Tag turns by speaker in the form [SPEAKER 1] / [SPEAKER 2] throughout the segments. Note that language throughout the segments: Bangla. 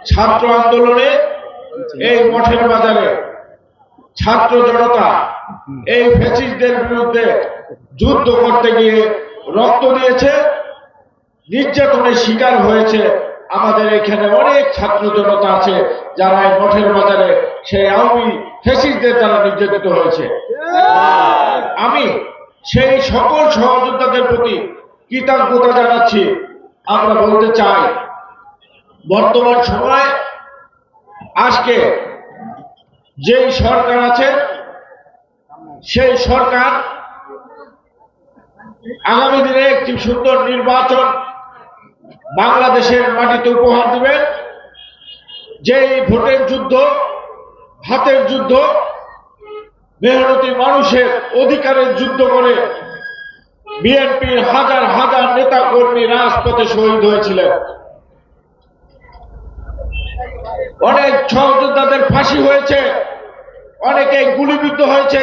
[SPEAKER 1] ছাত্র আন্দোলনে এই মঠের বাজারে ছাত্র জনতা এই ফ্যাসিস্টদের বিরুদ্ধে যুদ্ধ করতে গিয়ে রক্ত দিয়েছে, নির্যাতনের শিকার হয়েছে। আমাদের এখানে অনেক ছাত্র জনতা আছে যারা এই মঠের বাজারে সেই আওয়ামী ফ্যাসিস্টদের দ্বারা নির্যাতিত হয়েছে। আমি সেই সকল সহযোদ্ধাদের প্রতি কৃতজ্ঞতা জানাচ্ছি। আমরা বলতে চাই, বর্তমান সময়ে আজকে যেই সরকার আছে সেই সরকার আগামী দিনে একটি সুন্দর নির্বাচন বাংলাদেশের মাটিতে উপহার দিবে। যেই ভোটের যুদ্ধ, হাতের যুদ্ধ, মেহনতি মানুষের অধিকারের যুদ্ধ করে বিএনপির হাজার হাজার নেতা কর্মী রাজপথে শহীদ হয়েছিলেন। অনেক সহযোদ্ধাদের ফাঁসি হয়েছে, অনেকে গুলিবিদ্ধ হয়েছে,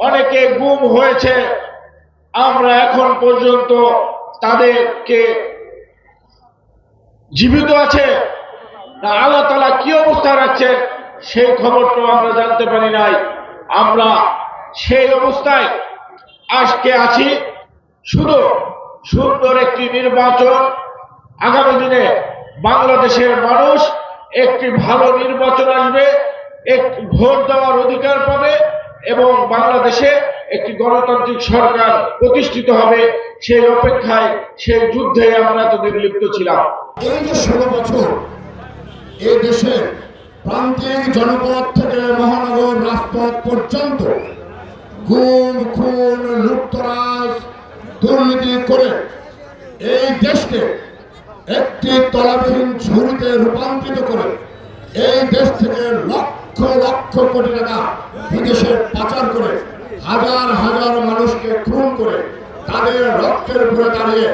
[SPEAKER 1] অনেকে গুম হয়েছে। আমরা এখন পর্যন্ত তাদেরকে জীবিত আছে না আল্লাহ তাআলা কি অবস্থা রাখছেন সেই খবরটা আমরা জানতে পারি নাই। আমরা সেই অবস্থায় আজকে আছি। শুধু সুন্দর একটি নির্বাচন, আগামী দিনে বাংলাদেশের মানুষ একটি ভালো নির্বাচন আসবে, একটি ভোট দেওয়ার অধিকার পাবে এবং বাংলাদেশে একটি গণতান্ত্রিক সরকার প্রতিষ্ঠিত হবে। সেই অপেক্ষায়, সেই যুদ্ধে আমরা তো নির্লিপ্ত ছিলাম।
[SPEAKER 2] এই যে 16 বছর এই দেশের প্রান্তিক জনপদ থেকে মহানগর রাজপথ পর্যন্ত গুম, খুন, লুটতরাজ, দুর্নীতি করে এই দেশকে একটি তলাবিহীন ঝুড়িতে রূপান্তরিত করে এই দেশ থেকে লক্ষ লক্ষ কোটি টাকা বিদেশে পাচার করে হাজার হাজার মানুষকে খুন করে তাদের রক্তের উপরে দাঁড়িয়ে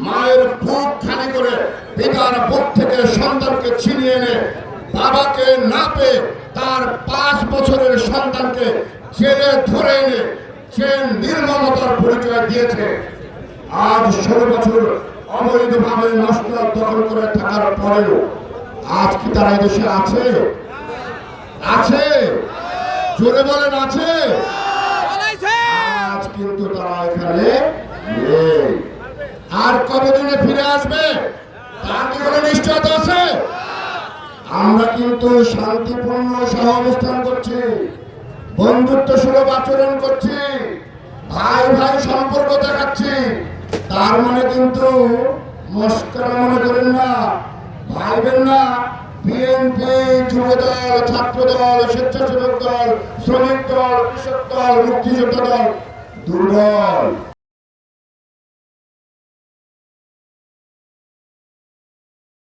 [SPEAKER 2] মায়ের বুক খালি করে পিতার বুক থেকে সন্তানকে ছিনিয়ে এনে বাবাকে না পেয়ে তার 5 বছরের সন্তানকে জেলে ধরে এনে সে নির্মমতার পরিচয় দিয়েছে। আজ 16 বছর অবৈধভাবে মসনদ দখল করে থাকার পরেও আজ কি তারা এদেশে আছে? আছে? জোরে বলেন আছে? আজ কিন্তু তারা এখানে নেই। আর কতদিনে ফিরে আসবে তার কি কোনো নিশ্চয়তা আছে? আমরা কিন্তু শান্তিপূর্ণ সহাবস্থান করছি, বন্ধুত্ব সুলভ আচরণ করছি, ভাই ভাই সম্পর্ক দেখাচ্ছি। তার মানে কিন্তু মস্করা মনে করেন না, ভাইবেন না। বিএনপি, যুবদল, ছাত্রদল, স্বেচ্ছাসেবক দল, শ্রমিক দল, কৃষক দল, মুক্তিযোদ্ধা দল, দুদল।